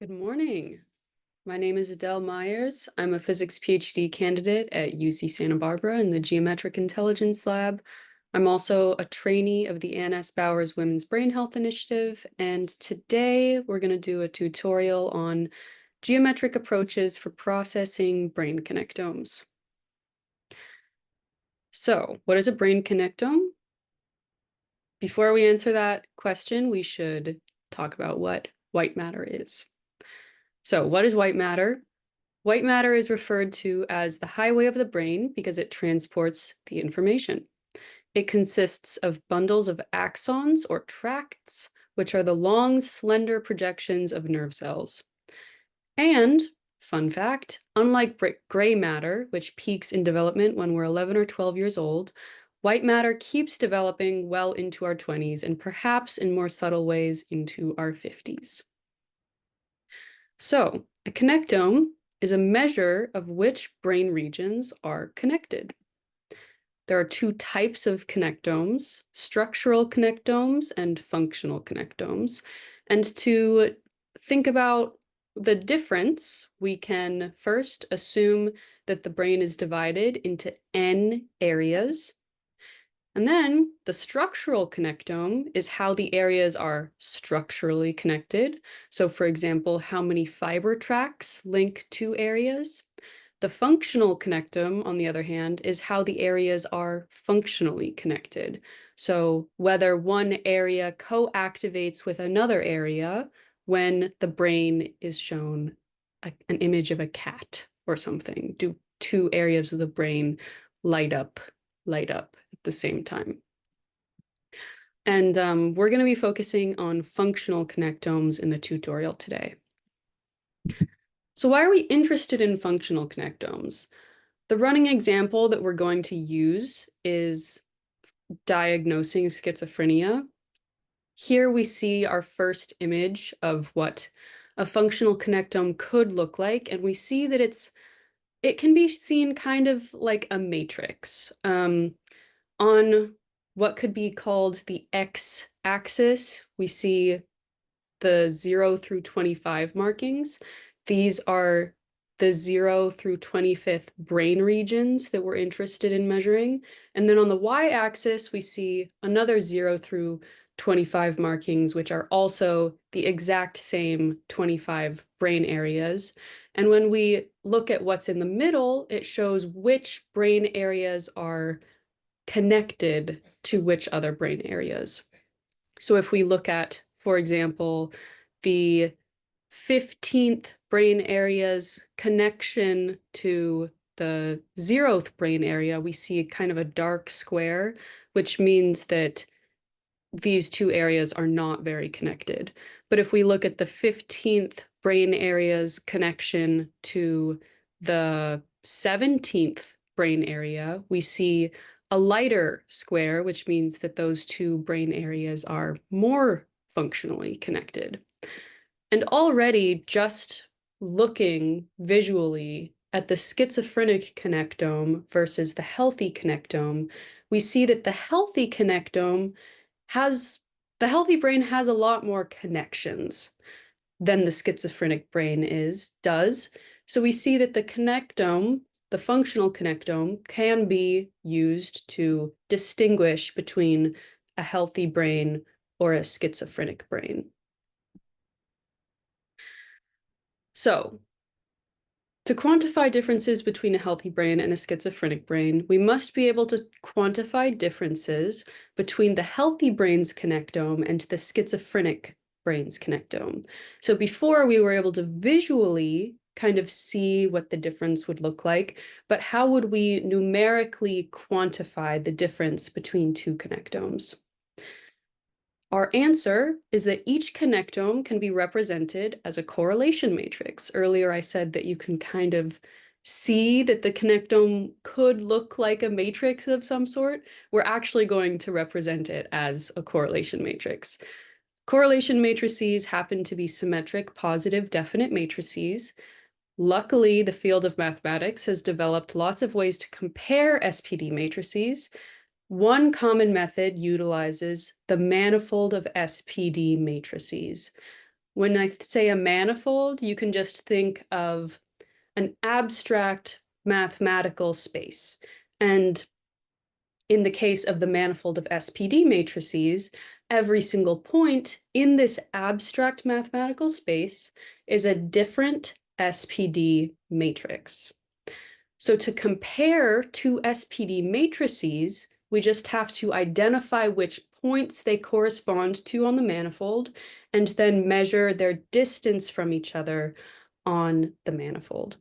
Good morning. My name is Adele Myers. I'm a physics Ph.D. candidate at UC Santa Barbara in the Geometric Intelligence Lab. I'm also a trainee of the Ann S. Bowers Women's Brain Health Initiative, and today we're going to do a tutorial on geometric approaches for processing brain connectomes. So, what is a brain connectome? Before we answer that question, we should talk about what white matter is. So, what is white matter? White matter is referred to as the highway of the brain because it transports the information. It consists of bundles of axons or tracts, which are the long, slender projections of nerve cells. And, fun fact, unlike gray matter, which peaks in development when we're 11 or 12 years old, white matter keeps developing well into our 20s and perhaps in more subtle ways into our 50s. So, a connectome is a measure of which brain regions are connected. There are two types of connectomes, structural connectomes and functional connectomes. And to think about the difference, we can first assume that the brain is divided into n areas. And then the structural connectome is how the areas are structurally connected. So for example, how many fiber tracts link two areas. The functional connectome, on the other hand, is how the areas are functionally connected. So whether one area co-activates with another area when the brain is shown an image of a cat or something. Do two areas of the brain light up at the same time? And we're going to be focusing on functional connectomes in the tutorial today. So why are we interested in functional connectomes? The running example that we're going to use is diagnosing schizophrenia. Here we see our first image of what a functional connectome could look like, and we see that it can be seen kind of like a matrix. On what could be called the x-axis, we see the 0 through 25 markings. These are the 0 through 25th brain regions that we're interested in measuring. And then on the y-axis, we see another 0 through 25 markings, which are also the exact same 25 brain areas. And when we look at what's in the middle, it shows which brain areas are connected to which other brain areas. So if we look at, for example, the 15th brain area's connection to the 0th brain area, we see kind of a dark square, which means that these two areas are not very connected. But if we look at the 15th brain area's connection to the 17th brain area, we see a lighter square, which means that those two brain areas are more functionally connected. And already just looking visually at the schizophrenic connectome versus the healthy connectome, we see that the healthy brain has a lot more connections than the schizophrenic brain does. So we see that the connectome, the functional connectome, can be used to distinguish between a healthy brain or a schizophrenic brain. So, to quantify differences between a healthy brain and a schizophrenic brain, we must be able to quantify differences between the healthy brain's connectome and the schizophrenic brain's connectome. So before we were able to visually kind of see what the difference would look like, but how would we numerically quantify the difference between two connectomes? Our answer is that each connectome can be represented as a correlation matrix. Earlier, I said that you can kind of see that the connectome could look like a matrix of some sort. We're actually going to represent it as a correlation matrix. Correlation matrices happen to be symmetric positive-definite matrices. Luckily, the field of mathematics has developed lots of ways to compare SPD matrices. One common method utilizes the manifold of SPD matrices. When I say a manifold, you can just think of an abstract mathematical space. And in the case of the manifold of SPD matrices, every single point in this abstract mathematical space is a different SPD matrix. So to compare two SPD matrices, we just have to identify which points they correspond to on the manifold and then measure their distance from each other on the manifold.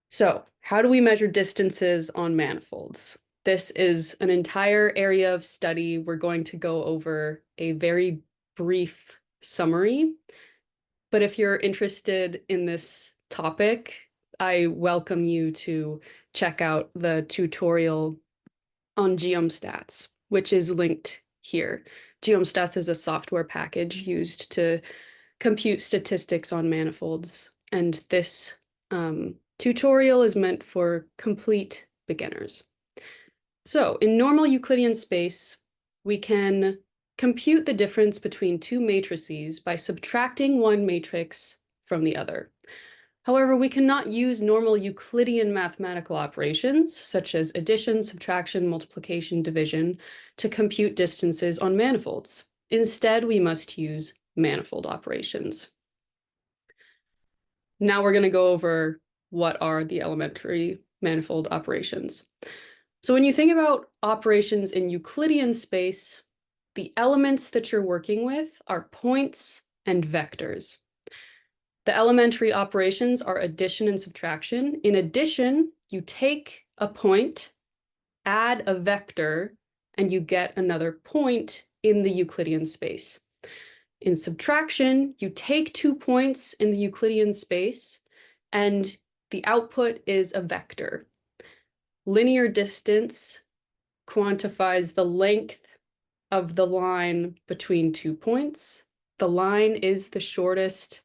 So how do we measure distances on manifolds? This is an entire area of study. We're going to go over a very brief summary, but if you're interested in this topic, I welcome you to check out the tutorial on Geomstats, which is linked here. Geomstats is a software package used to compute statistics on manifolds, and this tutorial is meant for complete beginners. So in normal Euclidean space, we can compute the difference between two matrices by subtracting one matrix from the other. However, we cannot use normal Euclidean mathematical operations, such as addition, subtraction, multiplication, division, to compute distances on manifolds. Instead, we must use manifold operations. Now we're going to go over what are the elementary manifold operations. So when you think about operations in Euclidean space, the elements that you're working with are points and vectors. The elementary operations are addition and subtraction. In addition, you take a point, add a vector, and you get another point in the Euclidean space. In subtraction, you take 2 points in the Euclidean space, and the output is a vector. Linear distance quantifies the length of the line between 2 points. The line is the shortest.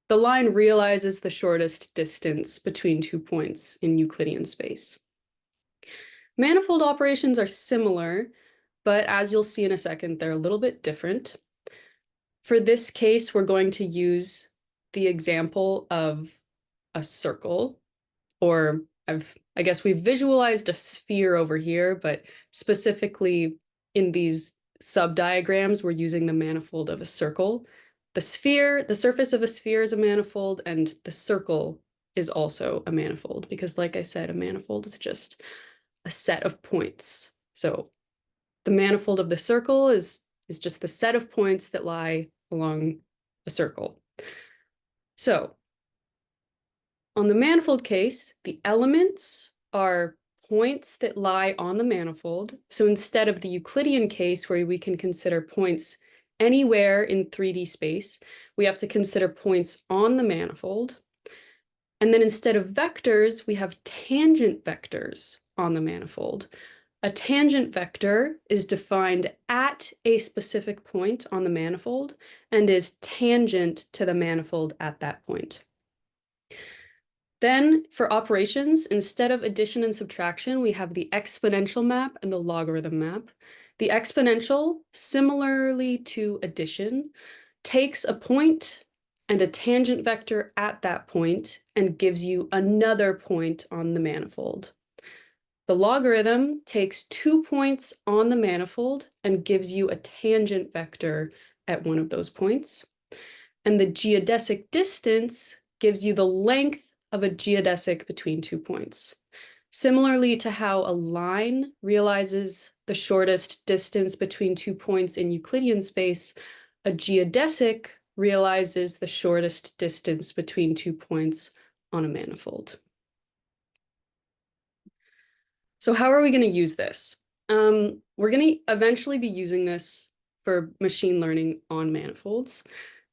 The line realizes the shortest distance between 2 points in Euclidean space. Manifold operations are similar, but as you'll see in a second, they're a little bit different. For this case, we're going to use the example of a circle, or I guess we've visualized a sphere over here, but specifically in these sub-diagrams, we're using the manifold of a circle. The surface of a sphere is a manifold, and the circle is also a manifold, because like I said, a manifold is just a set of points. So the manifold of the circle is just the set of points that lie along a circle. So on the manifold case, the elements are points that lie on the manifold. So instead of the Euclidean case where we can consider points anywhere in 3D space, we have to consider points on the manifold. And then instead of vectors, we have tangent vectors on the manifold. A tangent vector is defined at a specific point on the manifold and is tangent to the manifold at that point. Then for operations, instead of addition and subtraction, we have the exponential map and the logarithm map. The exponential, similarly to addition, takes a point and a tangent vector at that point and gives you another point on the manifold. The logarithm takes 2 points on the manifold and gives you a tangent vector at one of those points. And the geodesic distance gives you the length of a geodesic between 2 points. Similarly to how a line realizes the shortest distance between 2 points in Euclidean space, a geodesic realizes the shortest distance between 2 points on a manifold. So how are we going to use this? We're going to eventually be using this for machine learning on manifolds.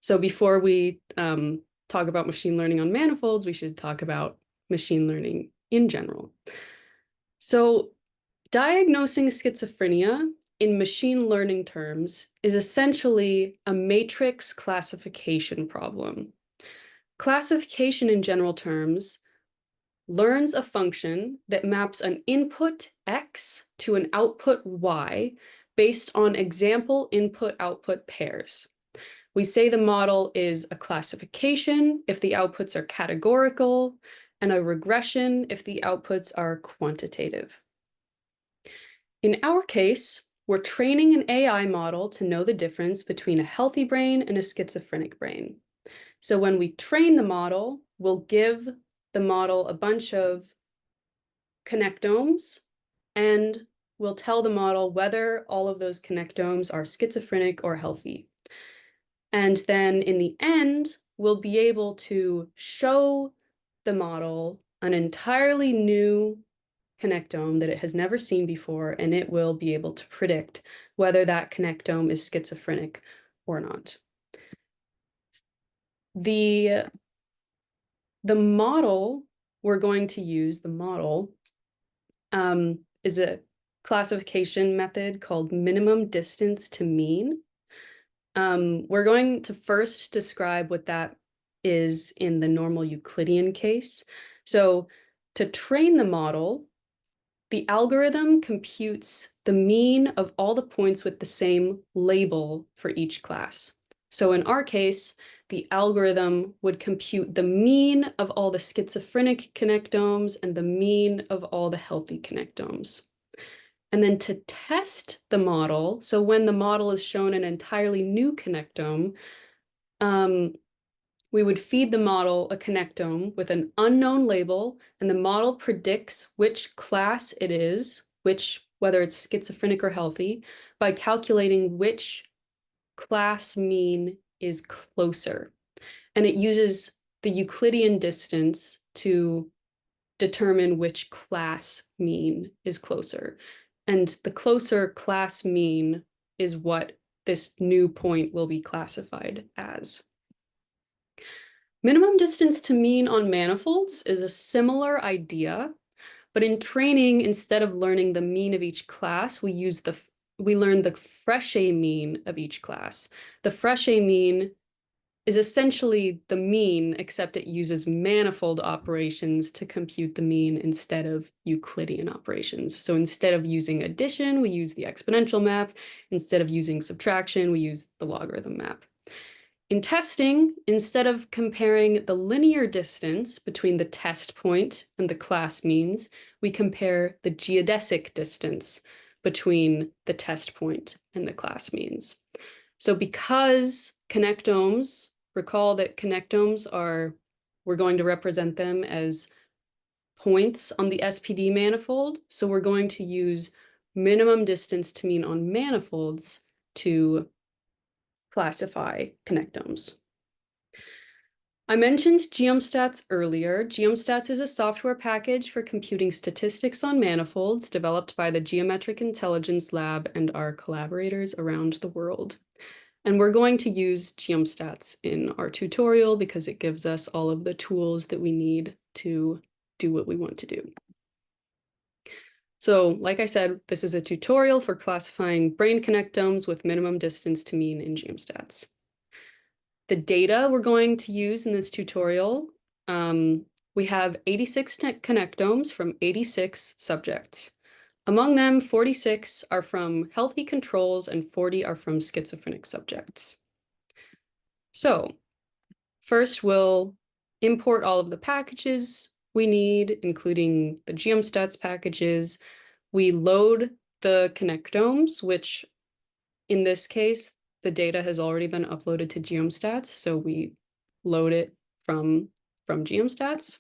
So before we talk about machine learning on manifolds, we should talk about machine learning in general. So diagnosing schizophrenia in machine learning terms is essentially a matrix classification problem. Classification in general terms learns a function that maps an input X to an output Y based on example input-output pairs. We say the model is a classification if the outputs are categorical, and a regression if the outputs are quantitative. In our case, we're training an AI model to know the difference between a healthy brain and a schizophrenic brain. So when we train the model, we'll give the model a bunch of connectomes, and we'll tell the model whether all of those connectomes are schizophrenic or healthy. And then in the end, we'll be able to show the model an entirely new connectome that it has never seen before, and it will be able to predict whether that connectome is schizophrenic or not. The model we're going to use, the model, is a classification method called minimum distance to mean. We're going to first describe what that is in the normal Euclidean case. So to train the model, the algorithm computes the mean of all the points with the same label for each class. So in our case, the algorithm would compute the mean of all the schizophrenic connectomes and the mean of all the healthy connectomes. And then to test the model, so when the model is shown an entirely new connectome, we would feed the model a connectome with an unknown label, and the model predicts which class it is, whether it's schizophrenic or healthy, by calculating which class mean is closer. And it uses the Euclidean distance to determine which class mean is closer. And the closer class mean is what this new point will be classified as. Minimum distance to mean on manifolds is a similar idea, but in training, instead of learning the mean of each class, we learn the Frechet mean of each class. The Frechet mean is essentially the mean, except it uses manifold operations to compute the mean instead of Euclidean operations. So instead of using addition, we use the exponential map. Instead of using subtraction, we use the logarithm map. In testing, instead of comparing the linear distance between the test point and the class means, we compare the geodesic distance between the test point and the class means. So because connectomes, recall that connectomes we're going to represent them as points on the SPD manifold. So we're going to use minimum distance to mean on manifolds to classify connectomes. I mentioned Geomstats earlier. Geomstats is a software package for computing statistics on manifolds developed by the Geometric Intelligence Lab and our collaborators around the world. And we're going to use Geomstats in our tutorial because it gives us all of the tools that we need to do what we want to do. So, like I said, this is a tutorial for classifying brain connectomes with minimum distance to mean in Geomstats. The data we're going to use in this tutorial, we have 86 connectomes from 86 subjects. Among them, 46 are from healthy controls and 40 are from schizophrenic subjects. So first, we'll import all of the packages we need, including the Geomstats packages. We load the connectomes, which in this case, the data has already been uploaded to Geomstats, so we load it from Geomstats.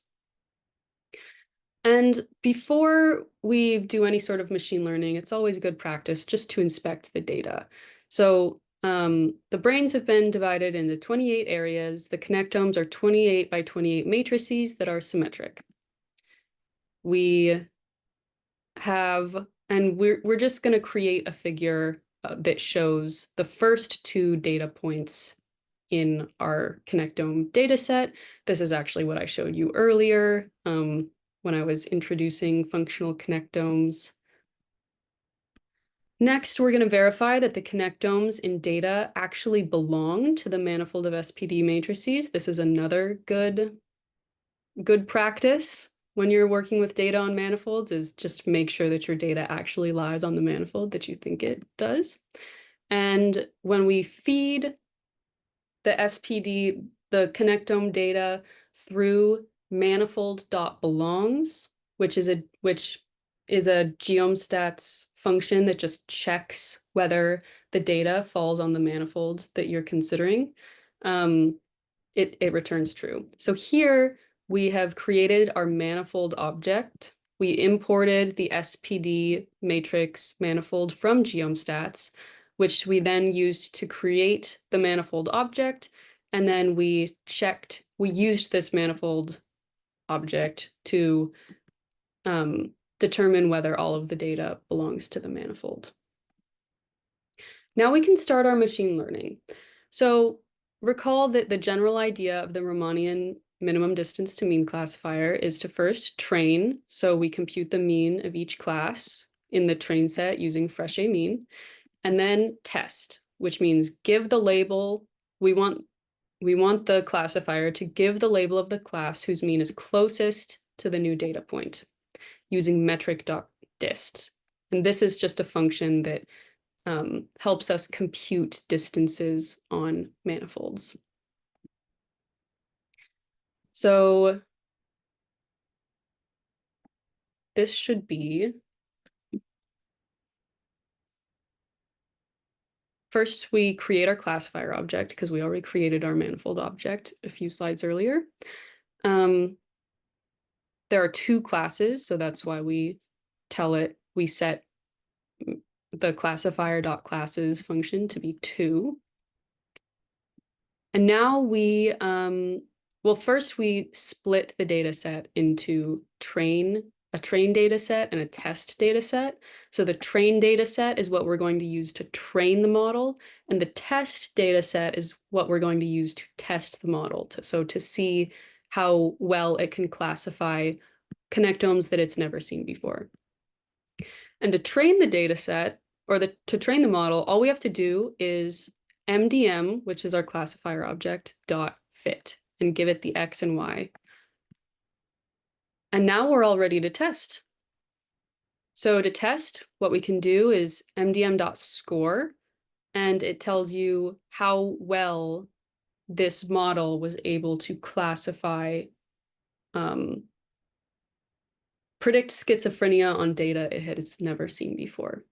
And before we do any sort of machine learning, it's always good practice just to inspect the data. So the brains have been divided into 28 areas. The connectomes are 28 by 28 matrices that are symmetric. We have, and we're just going to create a figure that shows the first two data points in our connectome dataset. This is actually what I showed you earlier when I was introducing functional connectomes. Next, we're going to verify that the connectomes in data actually belong to the manifold of SPD matrices. This is another good practice when you're working with data on manifolds, is just make sure that your data actually lies on the manifold that you think it does. And when we feed the SPD, the connectome data through manifold.belongs, which is a Geomstats function that just checks whether the data falls on the manifold that you're considering. It returns true. So here we have created our manifold object. We imported the SPD matrix manifold from Geomstats, which we then used to create the manifold object. And then we used this manifold object to determine whether all of the data belongs to the manifold. Now we can start our machine learning. So recall that the general idea of the Riemannian minimum distance to mean classifier is to first train. So we compute the mean of each class in the train set using fresh A mean, and then test, which means give the label. We want the classifier to give the label of the class whose mean is closest to the new data point using metric.dist. And this is just a function that helps us compute distances on manifolds. So this should be, first we create our classifier object because we already created our manifold object a few slides earlier. There are two classes, so that's why we set the classifier.classes function to be 2. And now first we split the data set into a train data set and a test data set. So the train data set is what we're going to use to train the model, and the test data set is what we're going to use to test the model, to see how well it can classify connectomes that it's never seen before. And to train the data set, or to train the model, all we have to do is MDM, which is our classifier object, .fit, and give it the X and Y. And now we're all ready to test. So to test, what we can do is MDM.score, and it tells you how well this model was able to classify, predict schizophrenia on data it has never seen before.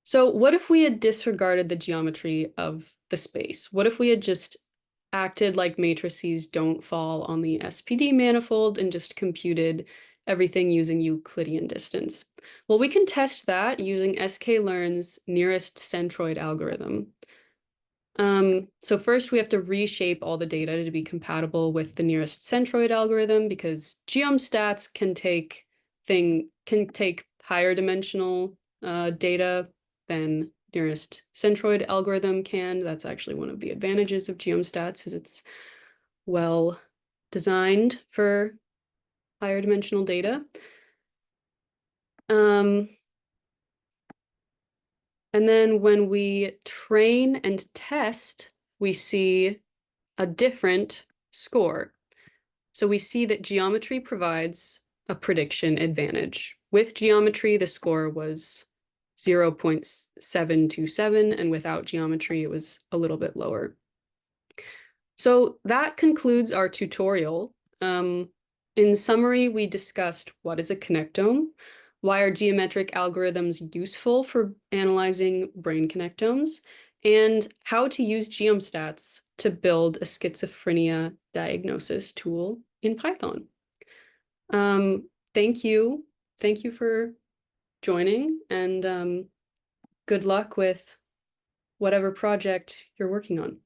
So what if we had disregarded the geometry of the space? What if we had just acted like matrices don't fall on the SPD manifold and just computed everything using Euclidean distance? Well, we can test that using sklearn's nearest centroid algorithm. So first we have to reshape all the data to be compatible with the nearest centroid algorithm, because Geomstats can take higher dimensional data than nearest centroid algorithm can. That's actually one of the advantages of Geomstats, is it's well designed for higher dimensional data. And then when we train and test, we see a different score. So we see that geometry provides a prediction advantage. With geometry, the score was 0.727, and without geometry, it was a little bit lower. So that concludes our tutorial. In summary, we discussed what is a connectome, why are geometric algorithms useful for analyzing brain connectomes, and how to use Geomstats to build a schizophrenia diagnosis tool in Python. Thank you. Thank you for joining, and good luck with whatever project you're working on.